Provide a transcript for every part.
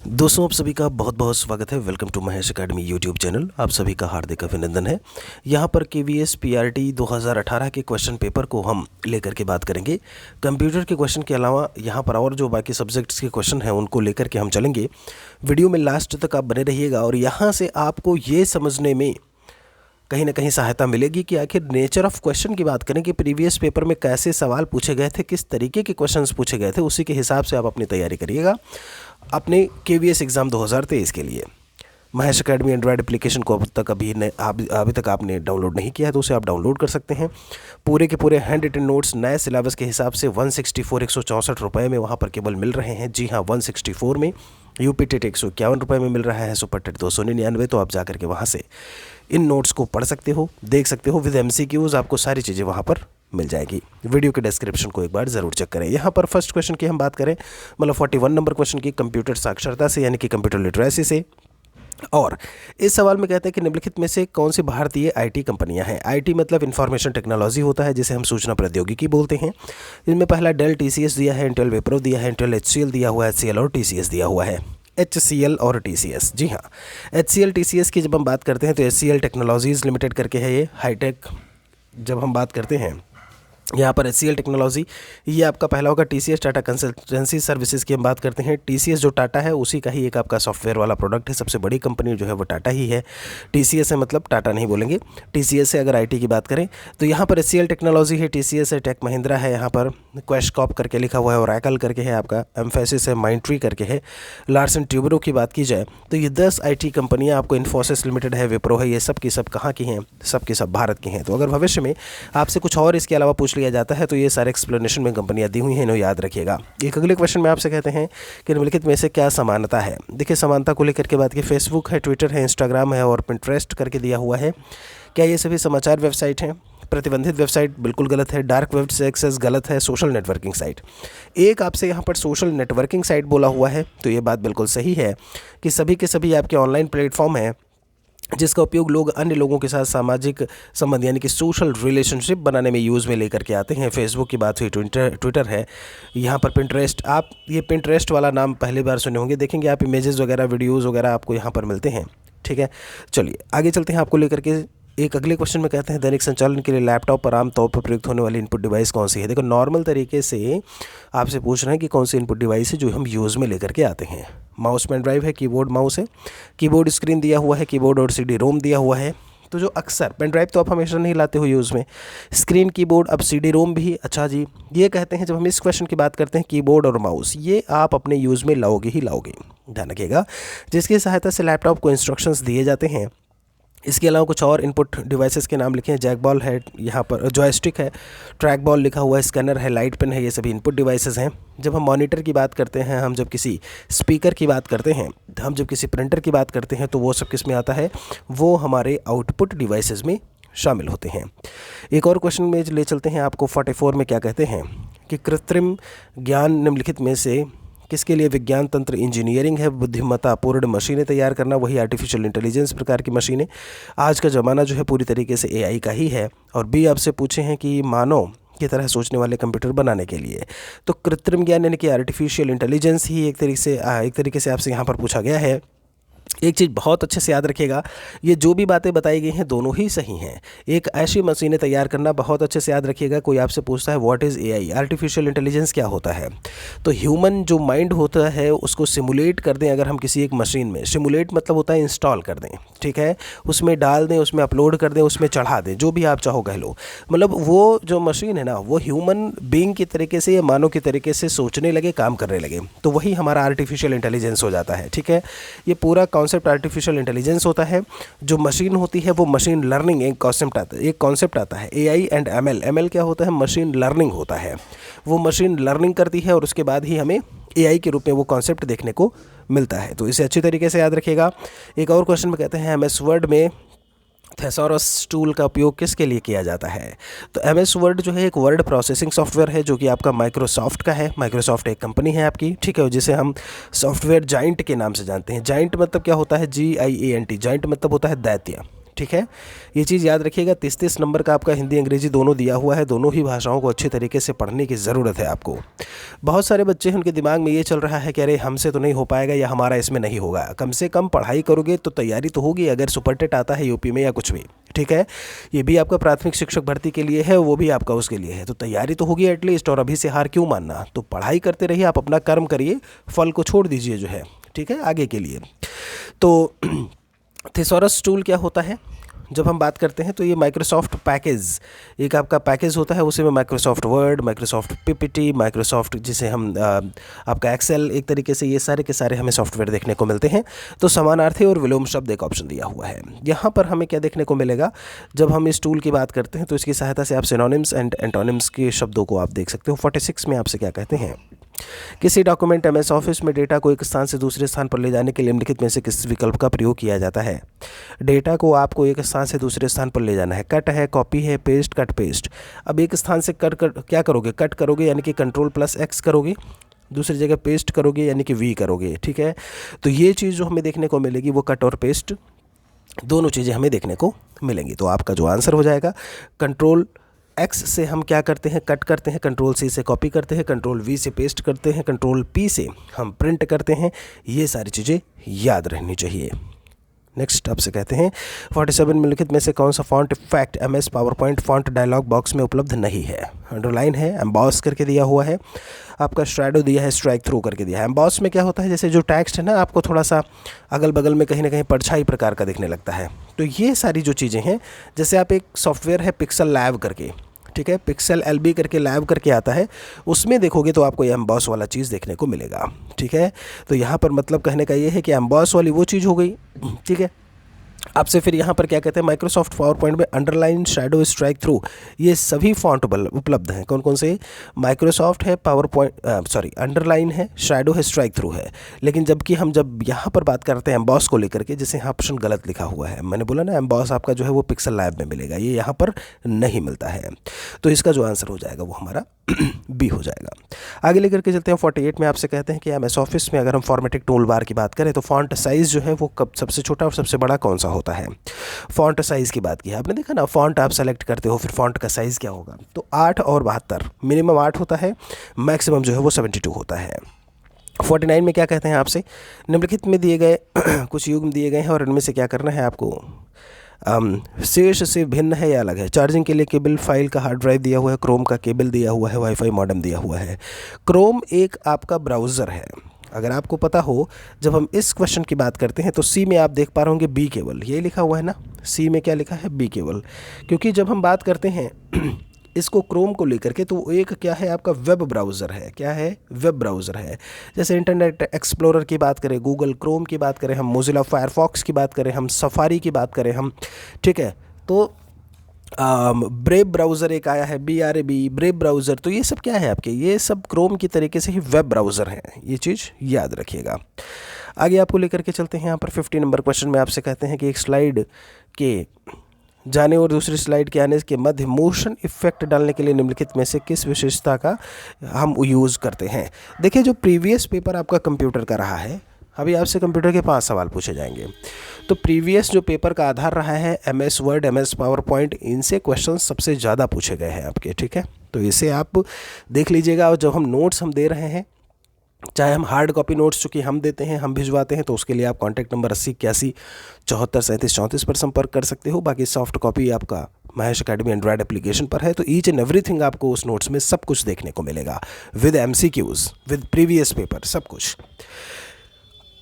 दोस्तों, आप सभी का बहुत बहुत स्वागत है। Welcome to Mahesh academy YouTube channel. आप सभी का हार्दिक अभिनंदन है। यहाँ पर केवीएस पीआरटी 2018 के क्वेश्चन पेपर को हम लेकर के बात करेंगे। कंप्यूटर के क्वेश्चन के अलावा यहाँ पर और जो बाकी सब्जेक्ट्स के क्वेश्चन हैं उनको लेकर के हम चलेंगे। वीडियो में लास्ट तक आप बने रहिएगा और यहाँ से आपको ये समझने में कहीं ना कहीं सहायता मिलेगी कि आखिर नेचर ऑफ क्वेश्चन की बात करें कि प्रीवियस पेपर में कैसे सवाल पूछे गए थे, किस तरीके के क्वेश्चंस पूछे गए थे, उसी के हिसाब से आप अपनी तैयारी करिएगा अपने केवीएस एग्ज़ाम 2023 के लिए। महेश एकेडमी एंड्रॉयड एप्लीकेशन को अभी तक आपने डाउनलोड नहीं किया है तो उसे आप डाउनलोड कर सकते हैं। पूरे के पूरे हैंड रिटन नोट्स नए सिलेबस के हिसाब से 164 रुपये में वहाँ पर केवल मिल रहे हैं। जी हाँ, 164 में। यूपी टेट 151 रुपये में मिल रहा है। Super TET 299। तो आप जाकर के वहाँ से इन नोट्स को पढ़ सकते हो, देख सकते हो। विद एमसीक्यूज आपको सारी चीज़ें वहाँ पर मिल जाएगी। वीडियो के डिस्क्रिप्शन को एक बार ज़रूर चेक करें। यहाँ पर फर्स्ट क्वेश्चन की हम बात करें, मतलब 41 नंबर क्वेश्चन की, कंप्यूटर साक्षरता से यानी कि कंप्यूटर लिटरेसी से। और इस सवाल में कहते हैं कि निम्नलिखित में से कौन सी भारतीय आईटी कंपनियां हैं। आईटी मतलब इंफॉर्मेशन टेक्नोलॉजी होता है, जिसे हम सूचना प्रौद्योगिकी बोलते हैं। इनमें पहला डेल टीसीएस दिया है, इंटेल विप्रो दिया है, इंटेल एचसीएल दिया हुआ है, एचसीएल और टीसीएस दिया हुआ है। एचसीएल और टीसीएस, जी हाँ। एचसीएल टीसीएस की जब हम बात करते हैं तो एचसीएल टेक्नोलॉजीज़ लिमिटेड करके है ये। हाईटेक जब हम बात करते हैं यहाँ पर एचसीएल टेक्नोलॉजी, ये आपका पहला होगा। टीसीएस टाटा कंसल्टेंसी सर्विसेज की हम बात करते हैं। टीसीएस जो टाटा है उसी का ही एक आपका सॉफ्टवेयर वाला प्रोडक्ट है। सबसे बड़ी कंपनी जो है वो टाटा ही है। टीसीएस है, मतलब टाटा नहीं बोलेंगे। टीसीएस से अगर आईटी की बात करें तो यहाँ पर एचसीएल टेक्नोलॉजी है, टीसीएस है, टेक महिंद्रा है, यहाँ पर क्वेस्टकॉप करके लिखा हुआ है, ओरेकल करके है, आपका एम्फेसिस है, माइंडट्री करके है। लार्सन ट्यूबरो की बात की जाए तो ये 10 आईटी कंपनियाँ आपको, इन्फोसिस लिमिटेड है, विप्रो है, ये सब की सब कहाँ की हैं? सब की सब भारत की हैं। तो अगर भविष्य में आपसे कुछ और इसके अलावा पूछ लिया जाता है तो ये सारे एक्सप्लेनेशन में कंपनियां दी हुई हैं, इन्हें याद रखिएगा। एक अगले क्वेश्चन में आपसे कहते हैं कि निम्नलिखित में से क्या समानता है। देखिए, समानता को लेकर के बात की, फेसबुक है, ट्विटर है, इंस्टाग्राम है और पिंटरेस्ट करके दिया हुआ है। क्या ये सभी समाचार वेबसाइट हैं? प्रतिबंधित वेबसाइट बिल्कुल गलत है। डार्क वेब से एक्सेस गलत है। सोशल नेटवर्किंग साइट, एक आपसे यहाँ पर सोशल नेटवर्किंग साइट बोला हुआ है तो ये बात बिल्कुल सही है कि सभी के सभी आपके ऑनलाइन प्लेटफॉर्म हैं जिसका उपयोग लोग अन्य लोगों के साथ सामाजिक संबंध यानी कि सोशल रिलेशनशिप बनाने में यूज़ में लेकर के आते हैं। फेसबुक की बात हुई, ट्विटर है, यहाँ पर पिंटरेस्ट। आप ये पिंटरेस्ट वाला नाम पहली बार सुने होंगे। देखेंगे आप इमेजेस वगैरह, वीडियोज़ वगैरह आपको यहाँ पर मिलते हैं। ठीक है, चलिए आगे चलते हैं। आपको लेकर के एक अगले क्वेश्चन में कहते हैं दैनिक संचालन के लिए लैपटॉप पर आमतौर पर प्रयुक्त होने वाली इनपुट डिवाइस कौन सी है। देखो, नॉर्मल तरीके से आपसे पूछ रहे हैं कि कौन सी इनपुट डिवाइस है जो हम यूज़ में लेकर के आते हैं। माउस पेन ड्राइव है, कीबोर्ड माउस है, कीबोर्ड स्क्रीन दिया हुआ है, कीबोर्ड और सीडी रोम दिया हुआ है। तो जो अक्सर पेन ड्राइव तो आप हमेशा नहीं लाते हो यूज़ में, स्क्रीन, कीबोर्ड, अब सीडी रोम भी। अच्छा जी, ये कहते हैं जब हम इस क्वेश्चन की बात करते हैं कीबोर्ड और माउस, ये आप अपने यूज़ में लाओगे ही लाओगे, ध्यान रखिएगा, जिसकी सहायता से लैपटॉप को इंस्ट्रक्शंस दिए जाते हैं। इसके अलावा कुछ और इनपुट डिवाइसेस के नाम लिखे हैं। जैक बॉल है, यहाँ पर जॉयस्टिक है, ट्रैक बॉल लिखा हुआ है, स्कैनर है, लाइट पेन है, ये सभी इनपुट डिवाइसेस हैं। जब हम मॉनिटर की बात करते हैं, हम जब किसी स्पीकर की बात करते हैं, हम जब किसी प्रिंटर की बात करते हैं तो वो सब किस में आता है? वो हमारे आउटपुट डिवाइसेस में शामिल होते हैं। एक और क्वेश्चन में ले चलते हैं आपको। 44 में क्या कहते हैं कि कृत्रिम ज्ञान निम्नलिखित में से किसके लिए विज्ञान तंत्र इंजीनियरिंग है। बुद्धिमत्ता पूर्ण मशीनें तैयार करना, वही आर्टिफिशियल इंटेलिजेंस प्रकार की मशीनें। आज का ज़माना जो है पूरी तरीके से एआई का ही है। और बी आपसे पूछे हैं कि मानव की तरह सोचने वाले कंप्यूटर बनाने के लिए, तो कृत्रिम ज्ञान यानी कि आर्टिफिशियल इंटेलिजेंस ही एक तरीके से आपसे यहाँ पर पूछा गया है। एक चीज़ बहुत अच्छे से याद रखिएगा, ये जो भी बातें बताई गई हैं दोनों ही सही हैं। एक ऐसी मशीनें तैयार करना, बहुत अच्छे से याद रखिएगा। कोई आपसे पूछता है what is AI, artificial intelligence क्या होता है, तो ह्यूमन जो माइंड होता है उसको सिमुलेट कर दें अगर हम किसी एक मशीन में। सिमुलेट मतलब होता है इंस्टॉल कर दें, ठीक है, उसमें डाल दें, उसमें अपलोड कर दें, उसमें चढ़ा दें, जो भी आप चाहो कह लो। मतलब वो जो मशीन है ना, वो ह्यूमन बीइंग की तरीके से या मानव की तरीके से सोचने लगे, काम करने लगे, तो वही हमारा आर्टिफिशियल इंटेलिजेंस हो जाता है। ठीक है, ये पूरा कॉन्सेप्ट आर्टिफिशियल इंटेलिजेंस होता है। जो मशीन होती है वो मशीन लर्निंग, एक कॉन्सेप्ट आता है। एआई एंड एमएल क्या होता है? मशीन लर्निंग होता है। वो मशीन लर्निंग करती है और उसके बाद ही हमें एआई के रूप में वो कॉन्सेप्ट देखने को मिलता है। तो इसे अच्छी तरीके से याद रखिएगा। एक और क्वेश्चन में कहते हैं एमएस वर्ड में थेसॉरस टूल का उपयोग किसके लिए किया जाता है। तो एमएस वर्ड जो है एक वर्ड प्रोसेसिंग सॉफ्टवेयर है जो कि आपका माइक्रोसॉफ्ट का है। माइक्रोसॉफ्ट एक कंपनी है आपकी, ठीक है, जिसे हम सॉफ्टवेयर जाइंट के नाम से जानते हैं। जाइंट मतलब क्या होता है? GIANT, जाइंट मतलब होता है दैत्य, ठीक है, ये चीज़ याद रखिएगा। 33 नंबर का आपका हिंदी अंग्रेजी दोनों दिया हुआ है, दोनों ही भाषाओं को अच्छे तरीके से पढ़ने की ज़रूरत है आपको। बहुत सारे बच्चे हैं उनके दिमाग में ये चल रहा है कि अरे हमसे तो नहीं हो पाएगा या हमारा इसमें नहीं होगा। कम से कम पढ़ाई करोगे तो तैयारी तो होगी, अगर सुपर टेट आता है यूपी में या कुछ भी, ठीक है, ये भी आपका प्राथमिक शिक्षक भर्ती के लिए है, वो भी आपका उसके लिए है, तो तैयारी तो होगी एटलीस्ट। और अभी से हार क्यों मानना, तो पढ़ाई करते रहिए, आप अपना कर्म करिए, फल को छोड़ दीजिए जो है, ठीक है, आगे के लिए। तो थिसॉरस टूल क्या होता है जब हम बात करते हैं, तो ये माइक्रोसॉफ्ट पैकेज, एक आपका पैकेज होता है, उसी में Microsoft word, Microsoft PPT, Microsoft जिसे हम आपका एक्सेल, एक तरीके से ये सारे के सारे हमें सॉफ्टवेयर देखने को मिलते हैं। तो समानार्थी और विलोम शब्द एक ऑप्शन दिया हुआ है। यहाँ पर हमें क्या देखने को मिलेगा, जब हम इस टूल की बात करते हैं तो इसकी सहायता से आप सिनोनिम्स एंड एंटोनिम्स के शब्दों को आप देख सकते हो। 46 में आपसे क्या कहते हैं, किसी डॉक्यूमेंट एमएस ऑफिस में डेटा को एक स्थान से दूसरे स्थान पर ले जाने के लिए निम्नलिखित में से किस विकल्प का प्रयोग किया जाता है। डेटा को आपको एक स्थान से दूसरे स्थान पर ले जाना है, कट है, कॉपी है, पेस्ट, कट पेस्ट। अब एक स्थान से कट कर क्या करोगे, कट करोगे यानी कि Ctrl+X करोगे, दूसरी जगह पेस्ट करोगे यानी कि V करोगे, ठीक है। तो ये चीज़ जो हमें देखने को मिलेगी वो कट और पेस्ट दोनों चीज़ें हमें देखने को मिलेंगी। तो आपका जो आंसर हो जाएगा, Ctrl+X से हम क्या करते हैं, कट करते हैं, Ctrl+C से कॉपी करते हैं, Ctrl+V से पेस्ट करते हैं, Ctrl+P से हम प्रिंट करते हैं। ये सारी चीज़ें याद रहनी चाहिए। नेक्स्ट आपसे कहते हैं 47 निम्नलिखित में से कौन सा font effect MS PowerPoint font dialog box में उपलब्ध नहीं है। अंडरलाइन है, एम्बॉस करके दिया हुआ है, आपका शैडो दिया है, स्ट्राइक थ्रू करके दिया है। एम्बॉस में क्या होता है, जैसे जो टेक्स्ट है ना आपको थोड़ा सा अगल बगल में कहीं ना कहीं परछाई प्रकार का दिखने लगता है। तो ये सारी जो चीज़ें हैं, जैसे आप एक सॉफ्टवेयर है पिक्सल लैब करके, ठीक है, पिक्सल LB करके लैब करके आता है, उसमें देखोगे तो आपको ये एम्बॉस वाला चीज़ देखने को मिलेगा, ठीक है। तो यहाँ पर मतलब कहने का ये है कि एम्बॉस वाली वो चीज़ हो गई, ठीक है। आपसे फिर यहाँ पर क्या कहते हैं, माइक्रोसॉफ्ट पावर पॉइंट में अंडरलाइन, शैडो, स्ट्राइक थ्रू, ये सभी फॉन्ट उपलब्ध हैं। कौन कौन से, माइक्रोसॉफ्ट है, पावर पॉइंट अंडरलाइन है, शैडो है, स्ट्राइक थ्रू है। लेकिन जबकि हम जब यहाँ पर बात करते हैं एम्बॉस को लेकर के, जैसे यहाँ ऑप्शन गलत लिखा हुआ है, मैंने बोला ना एम्बॉस आपका जो है वो पिक्सल लैब में मिलेगा, ये यहाँ पर नहीं मिलता है। तो इसका जो आंसर हो जाएगा वो हमारा बी हो जाएगा। आगे लेकर के चलते हैं 48 में आपसे कहते हैं कि एमएस ऑफिस में अगर हम फॉर्मेटिंग टूल बार की बात करें तो फॉन्ट साइज़ जो है वो कब सबसे छोटा और सबसे बड़ा कौन सा होता है। फॉन्ट साइज़ की बात की है आपने, देखा ना, फॉन्ट आप सेलेक्ट करते हो, फिर फॉन्ट का साइज़ क्या होगा, तो 8 और 72, मिनिमम 8 होता है, मैक्सिमम जो है वो 72 होता है। 49 में क्या कहते हैं आपसे, निम्नलिखित में दिए गए कुछ युग्म दिए गए हैं और इनमें से क्या करना है आपको, शीर्ष से भिन्न है या अलग है। चार्जिंग के लिए केबल, फाइल का हार्ड ड्राइव दिया हुआ है, क्रोम का केबल दिया हुआ है, वाईफाई मॉडेम दिया हुआ है। क्रोम एक आपका ब्राउज़र है, अगर आपको पता हो, जब हम इस क्वेश्चन की बात करते हैं तो सी में आप देख पा रहे होंगे बी केबल, ये लिखा हुआ है ना, सी में क्या लिखा है, बी केबल। क्योंकि जब हम बात करते हैं इसको क्रोम को लेकर के, तो एक क्या है आपका वेब ब्राउज़र है, क्या है, वेब ब्राउज़र है। जैसे इंटरनेट एक्सप्लोरर की बात करें, गूगल क्रोम की बात करें हम, मोजिला फायरफॉक्स की बात करें हम, सफारी की बात करें हम, ठीक है। तो ब्रेव ब्राउज़र एक आया है, BRAB, ब्रेव ब्राउज़र, तो ये सब क्या है आपके, ये सब क्रोम की तरीके से ही वेब ब्राउज़र हैं, ये चीज़ याद रखिएगा। आगे आपको लेकर के चलते हैं, यहाँ पर 50 नंबर क्वेश्चन में आपसे कहते हैं कि एक स्लाइड के जाने और दूसरी स्लाइड के आने के मध्य मोशन इफेक्ट डालने के लिए निम्नलिखित में से किस विशेषता का हम यूज़ करते हैं। देखिए, जो प्रीवियस पेपर आपका कंप्यूटर का रहा है, अभी आपसे कंप्यूटर के 5 सवाल पूछे जाएंगे। तो प्रीवियस जो पेपर का आधार रहा है MS word, MS power point, इनसे क्वेश्चन सबसे ज़्यादा पूछे गए हैं आपके, ठीक है। तो इसे आप देख लीजिएगा। और जब हम नोट्स हम दे रहे हैं, चाहे हम हार्ड कॉपी नोट्स चूँकि हम देते हैं, हम भिजवाते हैं, तो उसके लिए आप कॉन्टैक्ट नंबर 80 81 74 37 34 पर संपर्क कर सकते हो। बाकी सॉफ्ट कॉपी आपका महेश अकेडमी एंड्रॉयड एप्लीकेशन पर है। तो ईच एंड एवरीथिंग आपको उस नोट्स में सब कुछ देखने को मिलेगा, with MCQs, with previous paper, सब कुछ।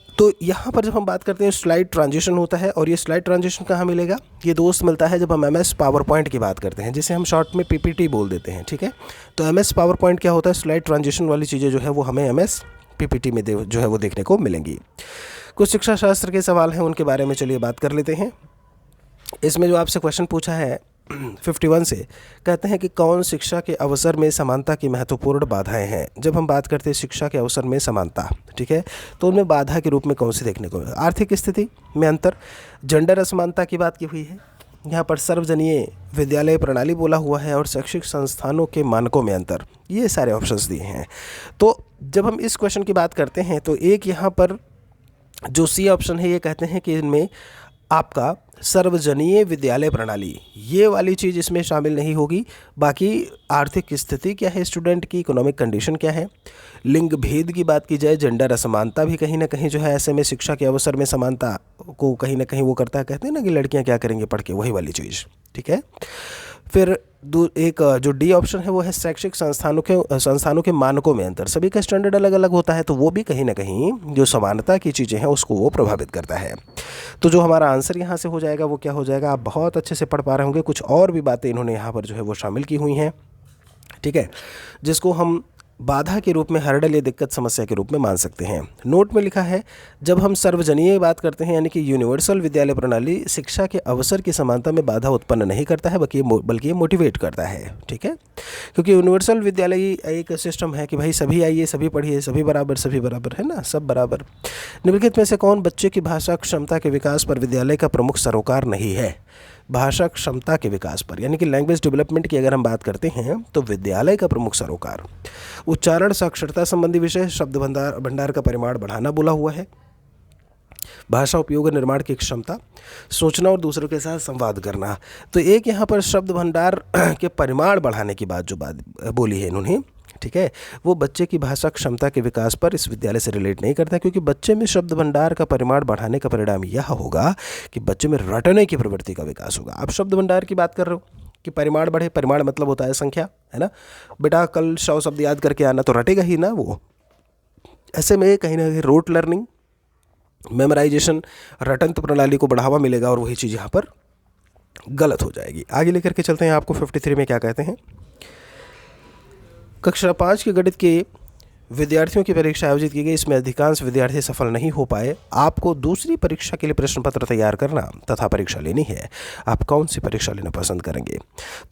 तो यहाँ पर जब हम बात करते हैं स्लाइड ट्रांजिशन होता है, और ये स्लाइड ट्रांजिशन कहाँ मिलेगा, ये दोस्त मिलता है जब हम MS पावर पॉइंट की बात करते हैं, जिसे हम शॉर्ट में PPT बोल देते हैं, ठीक है। तो MS पावर पॉइंट क्या होता है, स्लाइड ट्रांजिशन वाली चीज़ें जो है वो हमें MS PPT में जो है वो देखने को मिलेंगी। कुछ शिक्षा शास्त्र के सवाल हैं, उनके बारे में चलिए बात कर लेते हैं। इसमें जो आपसे क्वेश्चन पूछा है 51 से, कहते हैं कि कौन शिक्षा के अवसर में समानता की महत्वपूर्ण बाधाएं हैं। जब हम बात करते हैं शिक्षा के अवसर में समानता, ठीक है, तो उनमें बाधा के रूप में कौन सी देखने को, आर्थिक स्थिति में अंतर, जेंडर असमानता की बात की हुई है, यहाँ पर सर्वजनीय विद्यालय प्रणाली बोला हुआ है, और शैक्षिक संस्थानों के मानकों में अंतर, ये सारे ऑप्शंस दिए हैं। तो जब हम इस क्वेश्चन की बात करते हैं तो एक यहाँ पर जो सी ऑप्शन है, ये कहते हैं कि इनमें आपका सर्वजनीय विद्यालय प्रणाली, ये वाली चीज़ इसमें शामिल नहीं होगी। बाकी आर्थिक स्थिति क्या है स्टूडेंट की, इकोनॉमिक कंडीशन क्या है, लिंग भेद की बात की जाए, जेंडर असमानता भी कहीं ना कहीं जो है ऐसे में शिक्षा के अवसर में समानता को कहीं ना कहीं वो करता है, कहते हैं ना कि लड़कियां क्या करेंगे पढ़ के, वही वाली चीज़। ठीक है। फिर एक जो डी ऑप्शन है वो है शैक्षिक संस्थानों के मानकों में अंतर, सभी का स्टैंडर्ड अलग अलग होता है, तो वो भी कहीं ना कहीं जो समानता की चीज़ें हैं उसको वो प्रभावित करता है। तो जो हमारा आंसर यहाँ से हो जाएगा वो क्या हो जाएगा, आप बहुत अच्छे से पढ़ पा रहे होंगे, कुछ और भी बातें इन्होंने यहाँ पर जो है वो शामिल की हुई हैं। ठीक है, जिसको हम बाधा के रूप में, हर्डल या दिक्कत समस्या के रूप में मान सकते हैं। नोट में लिखा है जब हम सर्वजनीय बात करते हैं यानी कि यूनिवर्सल विद्यालय प्रणाली शिक्षा के अवसर की समानता में बाधा उत्पन्न नहीं करता है, बल्कि ये मोटिवेट करता है। ठीक है, क्योंकि यूनिवर्सल विद्यालय एक सिस्टम है कि भाई सभी आइए, सभी पढ़िए, सभी बराबर है ना, सब बराबर। निम्नलिखित में से कौन बच्चे की भाषा क्षमता के विकास पर विद्यालय का प्रमुख सरोकार नहीं है। भाषा क्षमता के विकास पर यानी कि लैंग्वेज डेवलपमेंट की अगर हम बात करते हैं तो विद्यालय का प्रमुख सरोकार उच्चारण साक्षरता संबंधी विषय, शब्द भंडार का परिमाण बढ़ाना बोला हुआ है, भाषा उपयोग और निर्माण की क्षमता, सोचना और दूसरों के साथ संवाद करना। तो एक यहाँ पर शब्द भंडार के परिमाण बढ़ाने की बात जो बात बोली है इन्होंने, ठीक है, वो बच्चे की भाषा क्षमता के विकास पर इस विद्यालय से रिलेट नहीं करता, क्योंकि बच्चे में शब्द भंडार का परिमाण बढ़ाने का परिणाम यह होगा कि बच्चे में रटने की प्रवृत्ति का विकास होगा। आप शब्द भंडार की बात कर रहे हो कि परिमाण बढ़े, परिमाण मतलब होता है संख्या, है ना। बेटा कल 100 शब्द याद करके आना, तो रटेगा ही ना वो। ऐसे में कहीं ना कहीं रोट लर्निंग, मेमोराइजेशन, रटन प्रणाली को बढ़ावा मिलेगा और वही चीज़ यहाँ पर गलत हो जाएगी। आगे लेकर के चलते हैं, आपको 53 में क्या कहते हैं। कक्षा 5 के गणित के विद्यार्थियों की परीक्षा आयोजित की गई, इसमें अधिकांश विद्यार्थी सफल नहीं हो पाए। आपको दूसरी परीक्षा के लिए प्रश्न पत्र तैयार करना तथा परीक्षा लेनी है। आप कौन सी परीक्षा लेना पसंद करेंगे।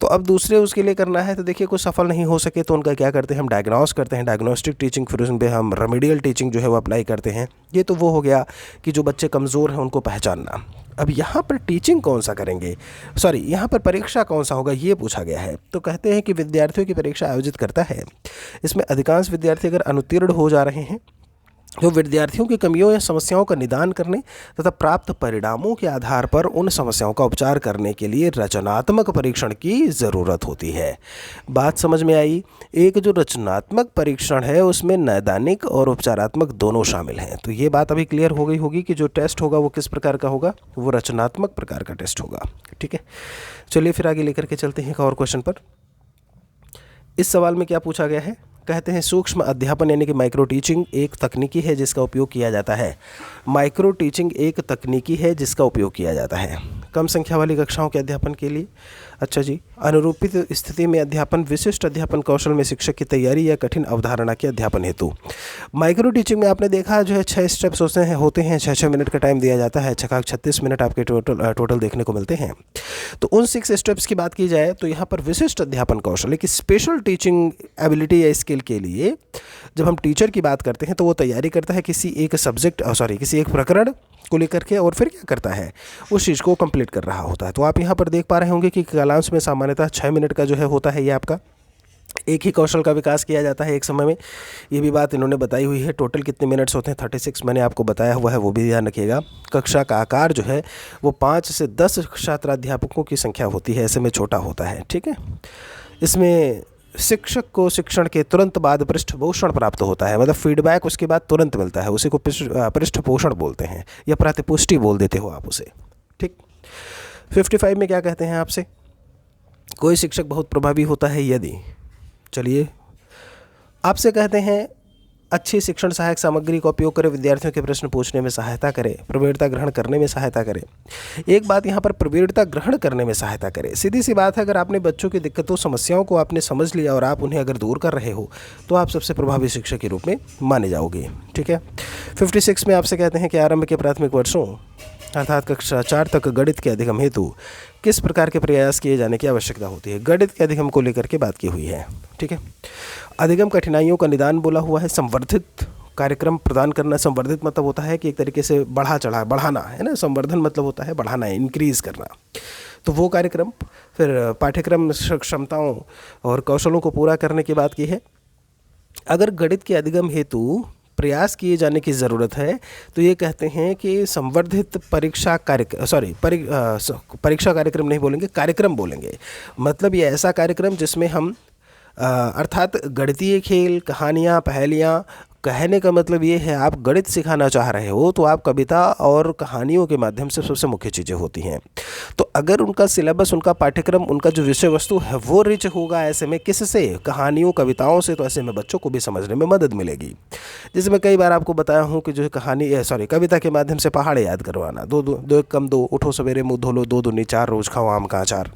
तो अब दूसरे उसके लिए करना है, तो देखिए कुछ सफल नहीं हो सके तो उनका क्या करते हैं, हम डायग्नोस करते हैं, डायग्नोस्टिक टीचिंग, फिर उस पर हम रेमेडियल टीचिंग जो है वो अप्लाई करते हैं। ये तो वो हो गया कि जो बच्चे कमज़ोर हैं उनको पहचानना। अब यहाँ पर टीचिंग कौन सा करेंगे, सॉरी यहाँ पर परीक्षा कौन सा होगा ये पूछा गया है। तो कहते हैं कि विद्यार्थियों की परीक्षा आयोजित करता है, इसमें अधिकांश विद्यार्थी अगर अनुत्तीर्ण हो जा रहे हैं तो विद्यार्थियों की कमियों या समस्याओं का निदान करने तथा प्राप्त परिणामों के आधार पर उन समस्याओं का उपचार करने के लिए रचनात्मक परीक्षण की ज़रूरत होती है। बात समझ में आई। एक जो रचनात्मक परीक्षण है उसमें नैदानिक और उपचारात्मक दोनों शामिल हैं। तो ये बात अभी क्लियर हो गई होगी कि जो टेस्ट होगा वो किस प्रकार का होगा, वो रचनात्मक प्रकार का टेस्ट होगा। ठीक है, चलिए फिर आगे लेकर के चलते हैं एक और क्वेश्चन पर। इस सवाल में क्या पूछा गया है, कहते हैं सूक्ष्म अध्यापन यानी कि माइक्रो टीचिंग एक तकनीकी है जिसका उपयोग किया जाता है। माइक्रो टीचिंग एक तकनीकी है जिसका उपयोग किया जाता है कम संख्या वाली कक्षाओं के अध्यापन के लिए। अच्छा जी, अनुरूपित स्थिति में अध्यापन, विशिष्ट अध्यापन कौशल में शिक्षक की तैयारी या कठिन अवधारणा के अध्यापन हेतु। माइक्रो टीचिंग में आपने देखा जो है 6 स्टेप्स होते हैं, 6 मिनट का टाइम दिया जाता है, 36 मिनट आपके टोटल देखने को मिलते हैं। तो उन 6 स्टेप्स की बात की जाए तो यहाँ पर विशिष्ट अध्यापन कौशल एक स्पेशल टीचिंग एबिलिटी या स्किल के लिए जब हम टीचर की बात करते हैं तो वो तैयारी करता है किसी एक किसी एक प्रकरण को लेकर के, और फिर क्या करता है उस चीज़ को कंप्लीट कर रहा होता है। तो आप यहाँ पर देख पा रहे होंगे कि कालांश में सामान्यतः 6 मिनट का जो है होता है, ये आपका एक ही कौशल का विकास किया जाता है एक समय में। ये भी बात इन्होंने बताई हुई है। टोटल कितने मिनट्स होते हैं 36 मैंने आपको बताया हुआ है, वो भी ध्यान रखिएगा। कक्षा का आकार जो है वो 5 से 10 छात्राध्यापकों की संख्या होती है, ऐसे में छोटा होता है। ठीक है, इसमें शिक्षक को शिक्षण के तुरंत बाद पृष्ठपोषण प्राप्त होता है, मतलब फीडबैक उसके बाद तुरंत मिलता है, उसी को पृष्ठपोषण बोलते हैं या प्रतिपुष्टि बोल देते हो आप उसे। ठीक, 55 में क्या कहते हैं आपसे, कोई शिक्षक बहुत प्रभावी होता है यदि, चलिए आपसे कहते हैं अच्छी शिक्षण सहायक सामग्री का उपयोग करे, विद्यार्थियों के प्रश्न पूछने में सहायता करे, प्रवीणता ग्रहण करने में सहायता करे। एक बात यहाँ पर प्रवीणता ग्रहण करने में सहायता करे, सीधी सी बात है, अगर आपने बच्चों की दिक्कतों समस्याओं को आपने समझ लिया और आप उन्हें अगर दूर कर रहे हो तो आप सबसे प्रभावी शिक्षक के रूप में माने जाओगे। ठीक है, 56 में आपसे कहते हैं कि आरंभ के प्राथमिक वर्षों अर्थात कक्षा 4 तक गणित के अधिगम हेतु किस प्रकार के प्रयास किए जाने की आवश्यकता होती है। गणित के अधिगम को लेकर के बात की हुई है। ठीक है, अधिगम कठिनाइयों का निदान बोला हुआ है, संवर्धित कार्यक्रम प्रदान करना। संवर्धित मतलब होता है कि एक तरीके से बढ़ाना है ना, संवर्धन मतलब होता है बढ़ाना, इंक्रीज़ करना। तो वो कार्यक्रम, फिर पाठ्यक्रम क्षमताओं और कौशलों को पूरा करने की बात की है। अगर गणित के अधिगम हेतु प्रयास किए जाने की ज़रूरत है, तो ये कहते हैं कि संवर्धित परीक्षा परीक्षा कार्यक्रम नहीं बोलेंगे, कार्यक्रम बोलेंगे। मतलब ये ऐसा कार्यक्रम जिसमें हम अर्थात गणितीय खेल, कहानियाँ, पहेलियाँ, कहने का मतलब ये है आप गणित सिखाना चाह रहे हो तो आप कविता और कहानियों के माध्यम से सबसे मुख्य चीज़ें होती हैं। तो अगर उनका सिलेबस, उनका पाठ्यक्रम, उनका जो विषय वस्तु है वो रिच होगा, ऐसे में किससे, कहानियों, कविताओं से, तो ऐसे में बच्चों को भी समझने में मदद मिलेगी। जैसे मैं कई बार आपको बताया हूँ कि जो है कविता के माध्यम से पहाड़ याद करवाना, दो दो दो एक कम दो, उठो सवेरे मुँह धो लो, दो दूनी चार, रोज खाओ आम का अचार,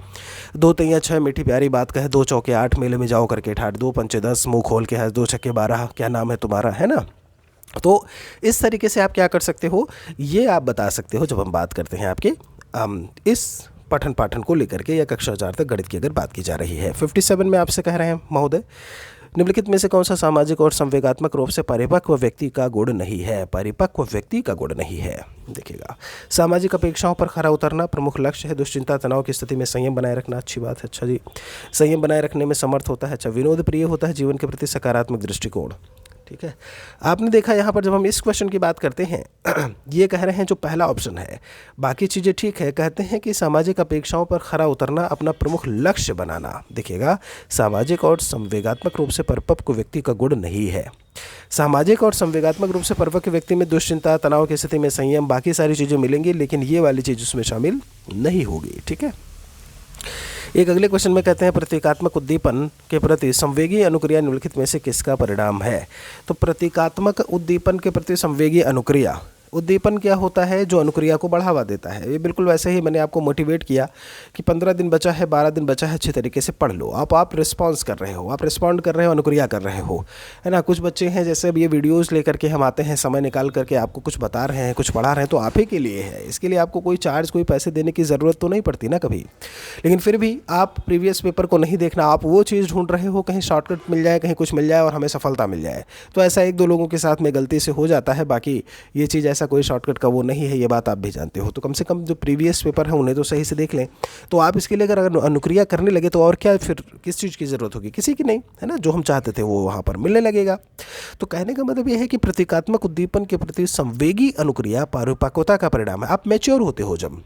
दो तैयां छः मीठी प्यारी बात कहे, दो चौके आठ, मेले में जाओ करके ठाठ, दो पंचे 10, मुँह खोल के हंस, दो छक्के 12, क्या नाम है तुम्हारा, है ना। तो इस तरीके से आप क्या कर सकते हो, ये आप बता सकते हो जब हम बात करते हैं आपके इस पठन पाठन को लेकर के, या कक्षा 4 तक गणित की अगर बात की जा रही है। 57 में आपसे कह रहे हैं महोदय, निम्नलिखित में से कौन सा सामाजिक और संवेगात्मक रूप से परिपक्व व्यक्ति का गुण नहीं है। परिपक्व व्यक्ति का गुण नहीं है, देखिएगा, सामाजिक अपेक्षाओं पर खरा उतरना प्रमुख लक्ष्य है। दुश्चिंता, तनाव की स्थिति में संयम बनाए रखना, अच्छी बात है, अच्छा जी, संयम बनाए रखने में समर्थ होता है। अच्छा, विनोद प्रिय होता है, जीवन के प्रति सकारात्मक दृष्टिकोण, ठीक है। आपने देखा यहाँ पर जब हम इस क्वेश्चन की बात करते हैं ये कह रहे हैं जो पहला ऑप्शन है, बाकी चीज़ें ठीक है, कहते हैं कि सामाजिक अपेक्षाओं पर खरा उतरना अपना प्रमुख लक्ष्य बनाना। देखिएगा, सामाजिक और संवेगात्मक रूप से परिपक्व व्यक्ति का गुण नहीं है। सामाजिक और संवेगात्मक रूप से परिपक्व व्यक्ति में दुश्चिंता, तनाव की स्थिति में संयम, बाकी सारी चीज़ें मिलेंगी, लेकिन ये वाली चीज़ उसमें शामिल नहीं होगी, ठीक है। एक अगले क्वेश्चन में कहते हैं प्रतीकात्मक उद्दीपन के प्रति संवेगी अनुक्रिया निम्नलिखित में से किसका परिणाम है। तो प्रतीकात्मक उद्दीपन के प्रति संवेगी अनुक्रिया, उद्दीपन क्या होता है, जो अनुक्रिया को बढ़ावा देता है। ये बिल्कुल वैसे ही मैंने आपको मोटिवेट किया कि 15 दिन बचा है, 12 दिन बचा है, अच्छे तरीके से पढ़ लो। आप रिस्पॉन्स कर रहे हो, आप रिस्पॉन्ड कर रहे हो, अनुक्रिया कर रहे हो, है ना। कुछ बच्चे हैं जैसे अब ये वीडियोज़ लेकर के हम आते हैं, समय निकाल करके आपको कुछ बता रहे हैं, कुछ पढ़ा रहे हैं, तो आप ही के लिए है। इसके लिए आपको कोई चार्ज, कोई पैसे देने की ज़रूरत तो नहीं पड़ती ना कभी, लेकिन फिर भी आप प्रीवियस पेपर को नहीं देखना, आप वो चीज़ ढूंढ रहे हो, कहीं शॉर्टकट मिल जाए, कहीं कुछ मिल जाए और हमें सफलता मिल जाए। तो ऐसा एक दो लोगों के साथ में गलती से हो जाता है, बाकी ये चीज़ ऐसा कोई शॉर्टकट का वो नहीं है, ये बात आप भी जानते हो। तो कम से कम जो प्रीवियस पेपर है उन्हें तो सही से देख लें। तो आप इसके लिए अगर अनुक्रिया करने लगे तो और क्या, फिर किस चीज़ की ज़रूरत होगी, किसी की नहीं, है ना। जो हम चाहते थे वो वहाँ पर मिलने लगेगा। तो कहने का मतलब ये है कि प्रतीकात्मक उद्दीपन के प्रति संवेगी अनुक्रिया परिपक्वता का परिणाम है। आप मैच्योर होते हो जब,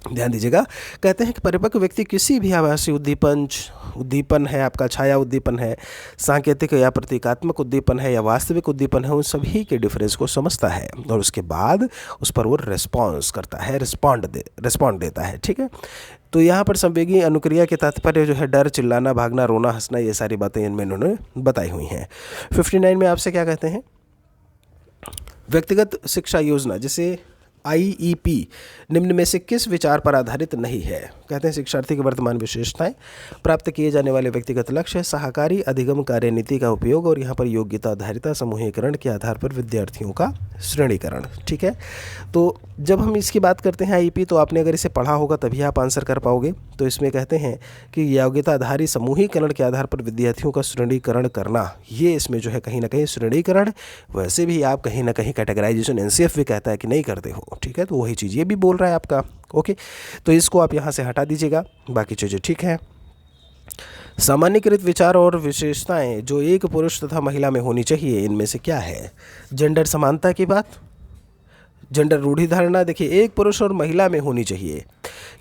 ध्यान दीजिएगा, कहते हैं कि परिपक्व व्यक्ति किसी भी आभासी उद्दीपन है, आपका छाया उद्दीपन है, सांकेतिक या प्रतीकात्मक उद्दीपन है या वास्तविक उद्दीपन है, उन सभी के डिफरेंस को समझता है और उसके बाद उस पर वो रिस्पॉन्स करता है, रिस्पॉन्ड देता है, ठीक है। तो यहाँ पर संवेगी अनुक्रिया के तात्पर्य जो है डर, चिल्लाना, भागना, रोना, हंसना, ये सारी बातें इनमें इन्होंने बताई हुई हैं। 59 में आपसे क्या कहते हैं, व्यक्तिगत शिक्षा योजना जिसे IEP निम्न में से किस विचार पर आधारित नहीं है। कहते हैं शिक्षार्थी की वर्तमान विशेषताएं, प्राप्त किए जाने वाले व्यक्तिगत लक्ष्य, सहकारी अधिगम कार्यनीति का उपयोग और यहाँ पर योग्यता आधारिता समूहीकरण के आधार पर विद्यार्थियों का श्रेणीकरण, ठीक है। तो जब हम इसकी बात करते हैं IEP, तो आपने अगर इसे पढ़ा होगा तभी आप आंसर कर पाओगे। तो इसमें कहते हैं कि योग्यता आधारित समूहीकरण के आधार पर विद्यार्थियों का श्रेणीकरण करना, ये इसमें जो है कहीं ना कहीं श्रेणीकरण, वैसे भी आप कहीं ना कहीं कैटेगराइजेशन NCF भी कहता है कि नहीं करते हो, ठीक है। तो वही चीज़ ये भी बोल रहा है आपका, ओके। तो इसको आप यहाँ से हटा दीजिएगा, बाकी चीज़ें ठीक है। सामान्यकृत विचार और विशेषताएं जो एक पुरुष तथा महिला में होनी चाहिए, इनमें से क्या है। जेंडर समानता की बात, जेंडर रूढ़ि धारणा, देखिए एक पुरुष और महिला में होनी चाहिए।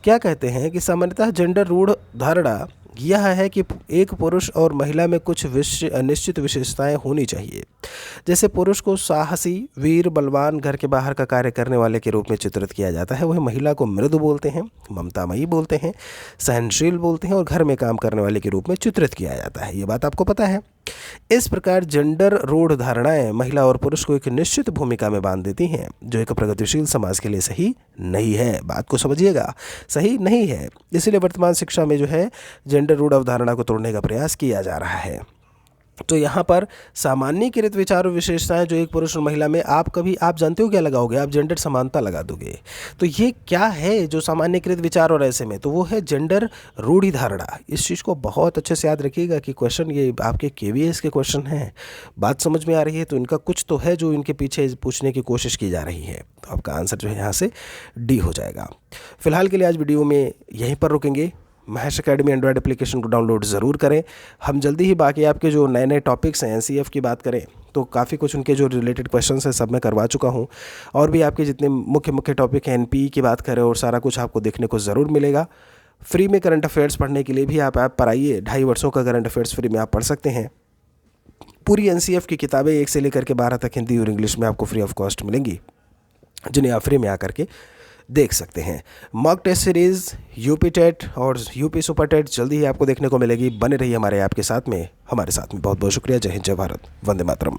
क्या कहते हैं कि सामान्यतः जेंडर रूढ़ धारणा यह है कि एक पुरुष और महिला में कुछ निश्चित विशेषताएं होनी चाहिए। जैसे पुरुष को साहसी, वीर, बलवान, घर के बाहर का कार्य करने वाले के रूप में चित्रित किया जाता है, वही महिला को मृदु बोलते हैं, ममतामयी बोलते हैं, सहनशील बोलते हैं और घर में काम करने वाले के रूप में चित्रित किया जाता है। ये बात आपको पता है। इस प्रकार जेंडर रूढ़ धारणाएं महिला और पुरुष को एक निश्चित भूमिका में बांध देती हैं, जो एक प्रगतिशील समाज के लिए सही नहीं है। बात को समझिएगा, सही नहीं है। इसलिए वर्तमान शिक्षा में जो है जेंडर रूढ़ अवधारणा को तोड़ने का प्रयास किया जा रहा है। तो यहाँ पर सामान्यकृत विचार और विशेषताएं जो एक पुरुष और महिला में, आप जानते हो क्या लगाओगे, आप जेंडर समानता लगा दोगे। तो ये क्या है जो सामान्यकृत विचार और ऐसे में, तो वो है जेंडर रूढ़ि धारणा। इस चीज़ को बहुत अच्छे से याद रखिएगा कि क्वेश्चन ये आपके KVS के क्वेश्चन हैं। बात समझ में आ रही है, तो इनका कुछ तो है जो इनके पीछे पूछने की कोशिश की जा रही है। तो आपका आंसर जो है यहाँ से D हो जाएगा। फिलहाल के लिए आज वीडियो में यहीं पर रुकेंगे। महेश एकेडमी एंड्रॉयड एप्लीकेशन को डाउनलोड ज़रूर करें। हम जल्दी ही बाकी आपके जो नए नए टॉपिक्स हैं एनसीएफ की बात करें तो काफ़ी कुछ उनके जो रिलेटेड क्वेश्चंस हैं सब मैं करवा चुका हूं, और भी आपके जितने मुख्य मुख्य टॉपिक हैं एनपीई की बात करें और सारा कुछ आपको देखने को ज़रूर मिलेगा। फ्री में करंट अफेयर्स पढ़ने के लिए भी आप ऐप पर आइए, 2.5 वर्षों का करंट अफेयर्स फ्री में आप पढ़ सकते हैं। पूरी एनसीएफ की किताबें 1 से लेकर के 12 तक हिंदी और इंग्लिश में आपको फ्री ऑफ कॉस्ट मिलेंगी, जिन्हें आप फ्री में आकर के देख सकते हैं। Mock test series UP TET और यूपी सुपर टेट जल्दी ही आपको देखने को मिलेगी। बने रहिए हमारे ऐप के साथ में, हमारे साथ में। बहुत बहुत शुक्रिया। जय हिंद, जय भारत, वंदे मातरम।